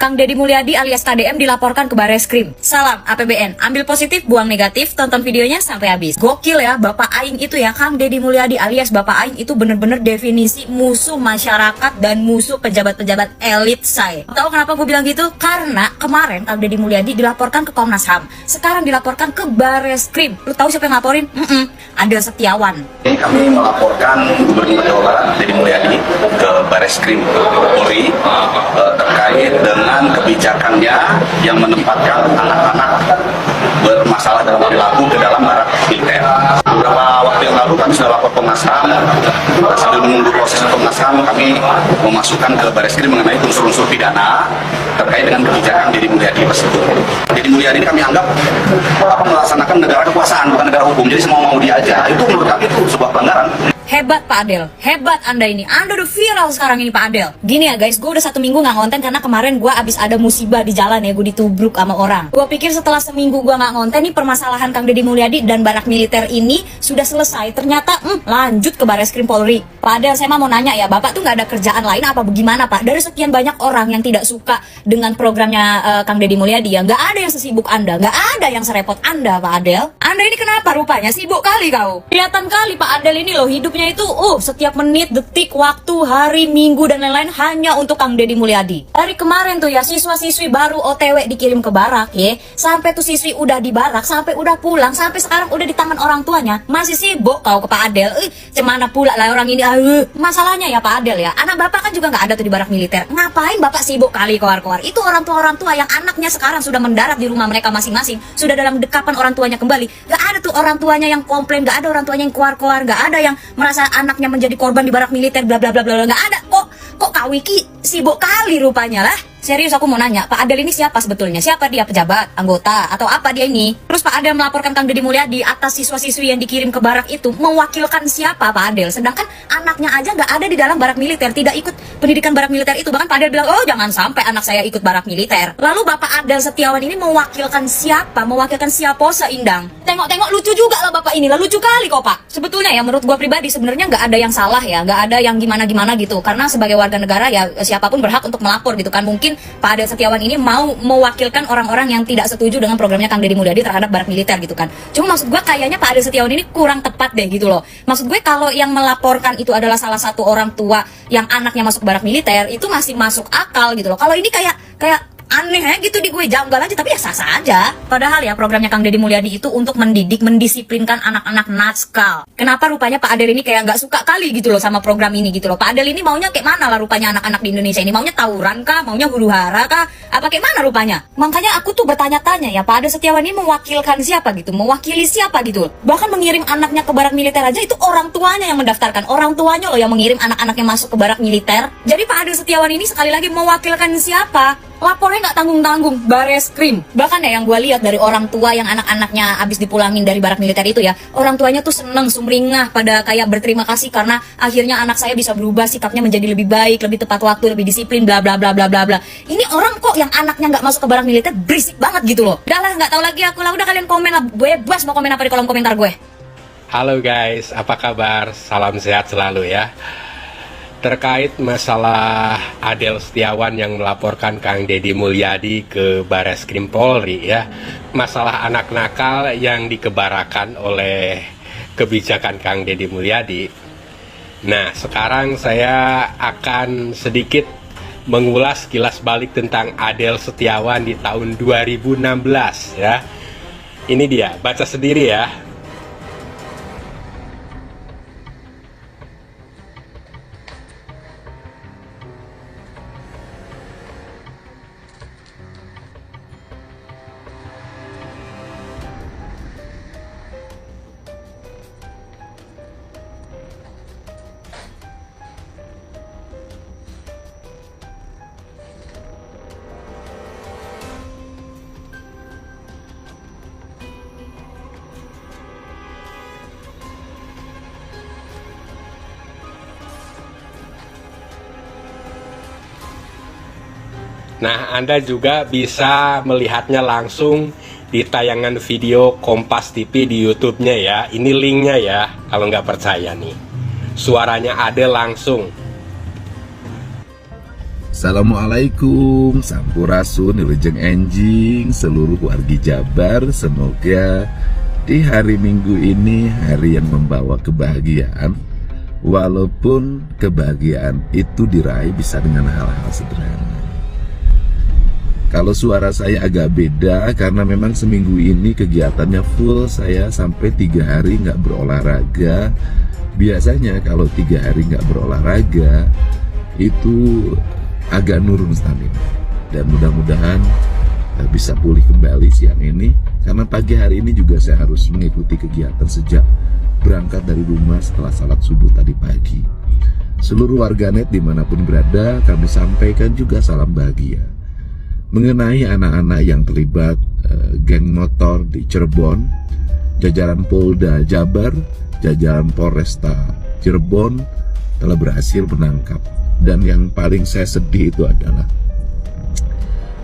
Kang Deddy Mulyadi alias KDM dilaporkan ke Bareskrim. Salam APBN, ambil positif, buang negatif, tonton videonya sampai habis. Gokil ya, Bapak Aing itu ya, Kang Deddy Mulyadi alias Bapak Aing itu bener-bener definisi musuh masyarakat dan musuh pejabat-pejabat elit saya. Tahu kenapa gue bilang gitu? Karena kemarin Kang Deddy Mulyadi dilaporkan ke Komnas HAM, sekarang dilaporkan ke Bareskrim. Lu tahu siapa yang laporin? Adel Setiawan. Kami melaporkan Gubernur Jawa Barat Deddy Mulyadi ke Bareskrim Polri terkait dengan kebijakannya yang menempatkan anak-anak bermasalah dalam perilaku ke dalam barak militer. Beberapa waktu yang lalu kami sudah lapor Komnas HAM. Sambil menunggu proses Komnas HAM, kami memasukkan ke Bareskrim mengenai unsur-unsur pidana terkait dengan kebijakan Deddy Mulyadi tersebut. Deddy Mulyadi ini kami anggap melaksanakan negara kekuasaan, bukan negara hukum. Jadi semua mau dia aja. Itu menurut kami itu sebuah pelanggaran. Hebat Pak Adel, hebat Anda ini. Anda udah viral sekarang ini Pak Adel. Gini ya guys, gue udah 1 minggu gak ngonten karena kemarin gue abis ada musibah di jalan ya. Gue ditubruk sama orang. Gue pikir setelah seminggu gue gak ngonten nih, permasalahan Kang Deddy Mulyadi dan barak militer ini sudah selesai. Ternyata lanjut ke Bareskrim Polri. Pak Adel, saya mau nanya ya, Bapak tuh gak ada kerjaan lain apa bagaimana Pak? Dari sekian banyak orang yang tidak suka dengan programnya Kang Deddy Mulyadi ya, gak ada yang sesibuk Anda, gak ada yang serepot Anda Pak Adel. Anda ini kenapa rupanya sibuk kali kau? Kelihatan kali Pak Adel ini loh, hidupnya itu setiap menit, detik, waktu, hari, minggu dan lain-lain hanya untuk Kang Deddy Mulyadi. Dari kemarin tuh ya, siswa-siswi baru OTW dikirim ke barak ya, sampai tuh siswi udah di barak, sampai udah pulang, sampai sekarang udah di tangan orang tuanya, masih sibuk kau ke Pak Adel. Cemana pula lah orang ini. Masalahnya ya Pak Adel ya, anak Bapak kan juga nggak ada tuh di barak militer. Ngapain Bapak sibuk kali keluar-keluar? Itu orang tua yang anaknya sekarang sudah mendarat di rumah mereka masing-masing, sudah dalam dekapan orang tuanya kembali. Gak ada tuh orang tuanya yang komplain, gak ada orang tuanya yang keluar-keluar, gak ada yang merasa anaknya menjadi korban di barak militer, bla bla bla bla, nggak ada. Kok Kak Wiki sibuk kali rupanya lah. Serius aku mau nanya, Pak Adel ini siapa sebetulnya? Siapa dia, pejabat, anggota, atau apa dia ini? Terus Pak Adel melaporkan Kang Deddy Mulyadi atas siswa-siswi yang dikirim ke barak itu, mewakilkan siapa Pak Adel? Sedangkan anaknya aja nggak ada di dalam barak militer, tidak ikut pendidikan barak militer itu. Bahkan Pak Adel bilang, jangan sampai anak saya ikut barak militer. Lalu Bapak Adel Setiawan ini mewakilkan siapa? Mewakilkan siapa seindang? Tengok-tengok lucu juga lah Bapak ini lah, lucu kali kok Pak. Sebetulnya ya menurut gua pribadi sebenarnya nggak ada yang salah ya, nggak ada yang gimana-gimana gitu. Karena sebagai warga negara ya siapapun berhak untuk melapor gitu kan. Mungkin Pak Adel Setiawan ini mau mewakilkan orang-orang yang tidak setuju dengan programnya Kang Deddy Mulyadi terhadap barak militer gitu kan. Cuma maksud gue kayaknya Pak Adel Setiawan ini kurang tepat deh gitu loh. Maksud gue kalau yang melaporkan itu adalah salah satu orang tua yang anaknya masuk barak militer, itu masih masuk akal gitu loh. Kalau ini kayak aneh ya gitu di gue, janggal aja, tapi ya sah-sah aja. Padahal ya programnya Kang Deddy Mulyadi itu untuk mendidik, mendisiplinkan anak-anak natskal. Kenapa rupanya Pak Adel ini kayak nggak suka kali gitu loh sama program ini gitu loh. Pak Adel ini maunya kayak mana lah rupanya anak-anak di Indonesia ini? Maunya tawuran kah? Maunya huru-hara kah? Apa kayak mana rupanya? Makanya aku tuh bertanya-tanya ya, Pak Adel Setiawan ini mewakilkan siapa gitu? Mewakili siapa gitu? Bahkan mengirim anaknya ke barak militer aja itu orang tuanya yang mendaftarkan. Orang tuanya loh yang mengirim anak-anaknya masuk ke barak militer. Jadi Pak Adel Setiawan ini sekali lagi mewakilkan siapa? Lapornya nggak tanggung-tanggung, Bareskrim. Bahkan ya yang gue lihat dari orang tua yang anak-anaknya abis dipulangin dari barak militer itu ya, orang tuanya tuh seneng, sumringah, pada kayak berterima kasih karena akhirnya anak saya bisa berubah sikapnya menjadi lebih baik, lebih tepat waktu, lebih disiplin, bla bla bla bla bla bla. Ini orang kok yang anaknya nggak masuk ke barak militer berisik banget gitu loh. Udah lah, nggak tahu lagi aku lah, udah kalian komen lah, bebas mau komen apa di kolom komentar gue. Halo guys, apa kabar? Salam sehat selalu ya. Terkait masalah Adel Setiawan yang melaporkan Kang Deddy Mulyadi ke Bareskrim Polri ya, masalah anak nakal yang dikebarakan oleh kebijakan Kang Deddy Mulyadi. Nah, sekarang saya akan sedikit mengulas kilas balik tentang Adel Setiawan di tahun 2016 ya. Ini dia, baca sendiri ya. Nah, Anda juga bisa melihatnya langsung di tayangan video Kompas TV di YouTube-nya ya. Ini linknya ya, kalau nggak percaya nih. Suaranya Adel langsung. Assalamualaikum, Sampurasun, Wilujeng Enjing, seluruh wargi Jabar. Semoga di hari Minggu ini hari yang membawa kebahagiaan. Walaupun kebahagiaan itu diraih bisa dengan hal-hal sederhana. Kalau suara saya agak beda karena memang seminggu ini kegiatannya full. Saya sampai 3 hari nggak berolahraga. Biasanya kalau 3 hari nggak berolahraga itu agak nurun stamina, dan mudah-mudahan bisa pulih kembali siang ini, karena pagi hari ini juga saya harus mengikuti kegiatan sejak berangkat dari rumah setelah salat subuh tadi pagi. Seluruh warganet dimanapun berada, kami sampaikan juga salam bahagia mengenai anak-anak yang terlibat geng motor di Cirebon. Jajaran Polda Jabar, jajaran Polresta Cirebon telah berhasil menangkap. Dan yang paling saya sedih itu adalah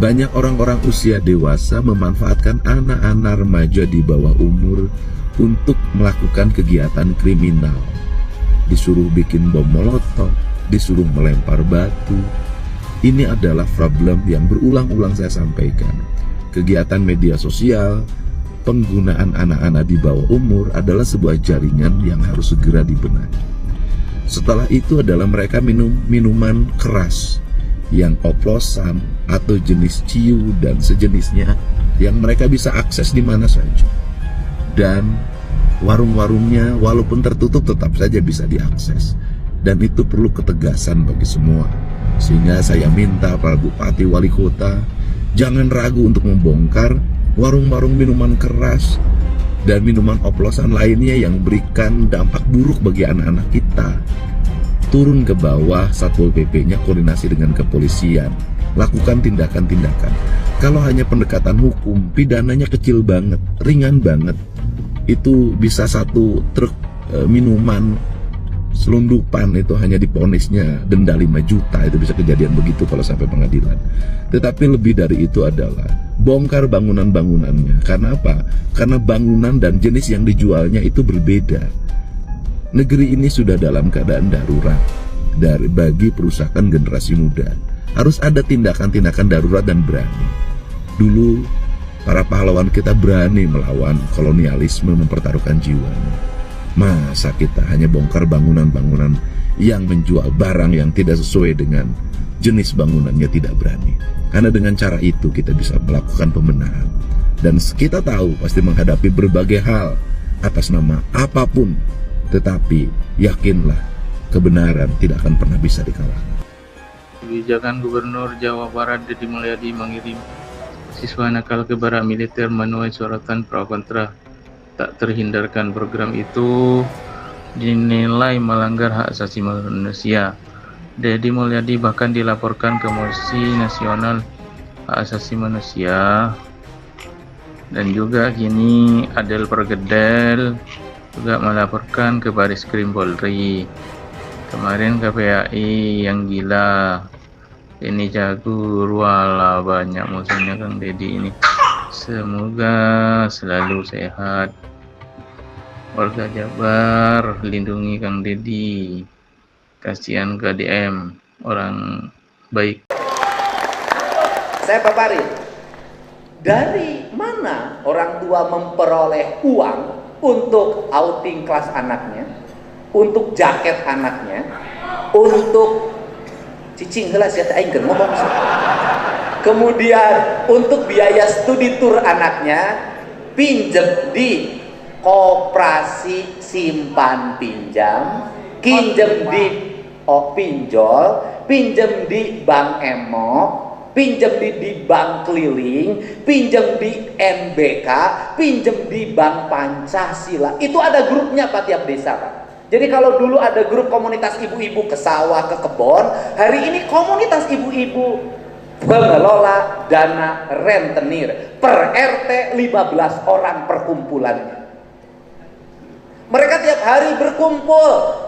banyak orang-orang usia dewasa memanfaatkan anak-anak remaja di bawah umur untuk melakukan kegiatan kriminal. Disuruh bikin bom molotov, disuruh melempar batu. Ini adalah problem yang berulang-ulang saya sampaikan. Kegiatan media sosial, penggunaan anak-anak di bawah umur adalah sebuah jaringan yang harus segera dibenahi. Setelah itu adalah mereka minum minuman keras yang oplosan atau jenis ciu dan sejenisnya yang mereka bisa akses di mana saja. Dan warung-warungnya walaupun tertutup tetap saja bisa diakses. Dan itu perlu ketegasan bagi semua. Sehingga saya minta para bupati wali kota jangan ragu untuk membongkar warung-warung minuman keras dan minuman oplosan lainnya yang memberikan dampak buruk bagi anak-anak kita. Turun ke bawah, Satpol PP-nya koordinasi dengan kepolisian, lakukan tindakan-tindakan. Kalau hanya pendekatan hukum, pidananya kecil banget, ringan banget. Itu bisa 1 truk minuman selundupan itu hanya diponisnya denda 5 juta. Itu bisa kejadian begitu kalau sampai pengadilan. Tetapi lebih dari itu adalah bongkar bangunan-bangunannya. Karena apa? Karena bangunan dan jenis yang dijualnya itu berbeda. Negeri ini sudah dalam keadaan darurat bagi perusahaan generasi muda. Harus ada tindakan-tindakan darurat dan berani. Dulu para pahlawan kita berani melawan kolonialisme, mempertaruhkan jiwanya. Masa kita hanya bongkar bangunan-bangunan yang menjual barang yang tidak sesuai dengan jenis bangunannya tidak berani. Karena dengan cara itu kita bisa melakukan pembenahan. Dan kita tahu pasti menghadapi berbagai hal atas nama apapun. Tetapi yakinlah kebenaran tidak akan pernah bisa dikalahkan. Kebijakan Gubernur Jawa Barat Deddy Mulyadi mengirim siswa nakal ke bara militer menuai sorotan pro kontra. Tak terhindarkan program itu dinilai melanggar hak asasi manusia. Deddy Mulyadi bahkan dilaporkan ke Komisi Nasional Hak Asasi Manusia, dan juga kini Adel Pergedel juga melaporkan ke Bareskrim Polri. Kemarin KPAI yang gila, ini jago, wala banyak musuhnya Kang Deddy ini. Semoga selalu sehat. Warga Jabar, lindungi Kang Deddy. Kasihan KDM, orang baik. Saya paparin, dari mana orang tua memperoleh uang untuk outing kelas anaknya, untuk jaket anaknya, untuk cicing gelas ya aing keur ngomong. Kemudian untuk biaya studi tour anaknya pinjem di koperasi simpan pinjam, pinjem di pinjol, pinjem di bank emok, pinjem di bank keliling, pinjem di NBK, pinjem di bank Pancasila. Itu ada grupnya Pak tiap desa Pak. Jadi kalau dulu ada grup komunitas ibu-ibu ke sawah, ke kebon, hari ini komunitas ibu-ibu pengelola dana rentenir per RT 15 orang perkumpulannya. Mereka tiap hari berkumpul.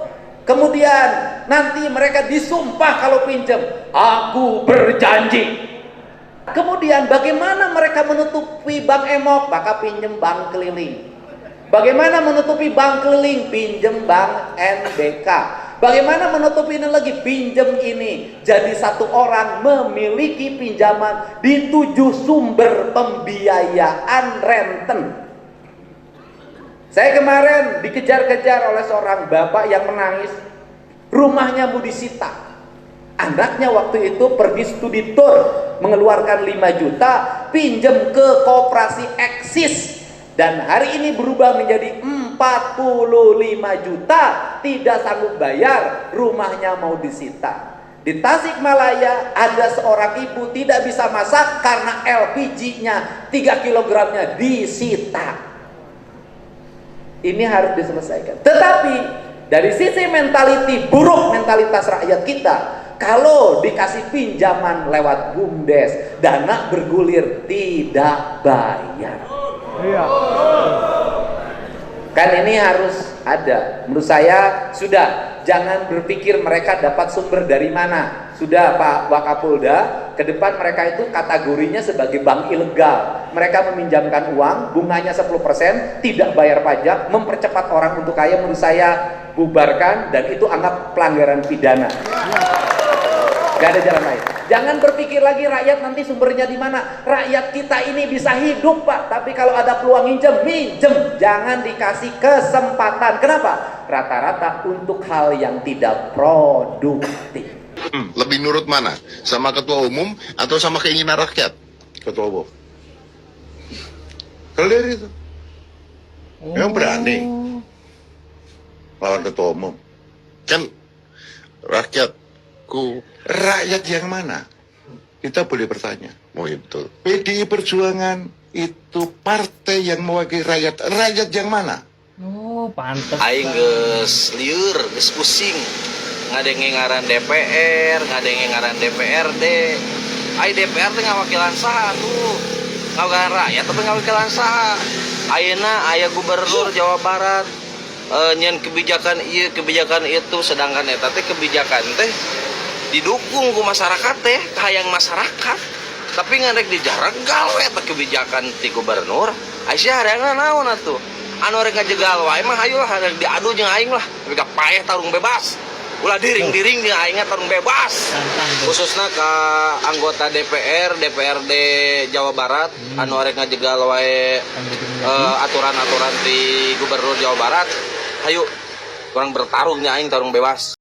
Kemudian nanti mereka disumpah kalau pinjam, aku berjanji. Kemudian bagaimana mereka menutupi bank emok? Maka pinjam bank keliling. Bagaimana menutupi bank keliling? Pinjam bank NBK. Bagaimana menutup ini lagi? Pinjam ini. Jadi satu orang memiliki pinjaman di 7 sumber pembiayaan renten. Saya kemarin dikejar-kejar oleh seorang bapak yang menangis. Rumahnya mau disita. Anaknya waktu itu pergi studi tour, mengeluarkan 5 juta, pinjam ke koperasi Eksis. Dan hari ini berubah menjadi 45 juta, tidak sanggup bayar, rumahnya mau disita. Di Tasikmalaya ada seorang ibu tidak bisa masak karena LPG-nya 3 kilogramnya disita. Ini harus diselesaikan. Tetapi dari sisi mentality buruk, mentalitas rakyat kita, kalau dikasih pinjaman lewat BUMDes, dana bergulir tidak bayar. Kan ini harus ada. Menurut saya sudah, jangan berpikir mereka dapat sumber dari mana. Sudah Pak Wakapolda, ke depan mereka itu kategorinya sebagai bank ilegal. Mereka meminjamkan uang, bunganya 10%, tidak bayar pajak, mempercepat orang untuk kaya. Menurut saya bubarkan, dan itu anggap pelanggaran pidana. Gak ada jalan lain. Jangan berpikir lagi rakyat nanti sumbernya di mana. Rakyat kita ini bisa hidup Pak, tapi kalau ada peluang minjem. Jangan dikasih kesempatan. Kenapa? Rata-rata untuk hal yang tidak produktif. Lebih nurut mana? Sama ketua umum atau sama keinginan rakyat? Ketua umum. Clear itu. Yang berani lawan ketua umum. Kan rakyat yang mana? Kita boleh bertanya. Oh itu. PDI Perjuangan itu partai yang mewakili rakyat. Rakyat yang mana? Oh, pantes. Aing geus lieur, geus pusing. Ngadenge ngaran DPR, ngadenge ngaran DPRD. Ai DPR teh ngawakilan saha tuh? Ngawakilan rakyat tapi ngawakilan saha? Ayeuna aya gubernur Jawa Barat. Nyen kebijakan ieu, kebijakan itu, sedangkan eta teh kebijakan teh didukung ku masyarakat teh, hayang masyarakat. Tapi ngadek dijaregal we eta kebijakan ti gubernur. Aisyah hareangna naon atuh? Anu rek ngajegal wae mah hayu lah diadu jeung aing lah. Tapi kapayah tarung bebas. Ulah diring-diring jeung aing tarung bebas. Khususna ka anggota DPR, DPRD Jawa Barat anu rek ngajegal wae aturan-aturan di gubernur Jawa Barat. Hayu, kurang bertarung nya aing tarung bebas.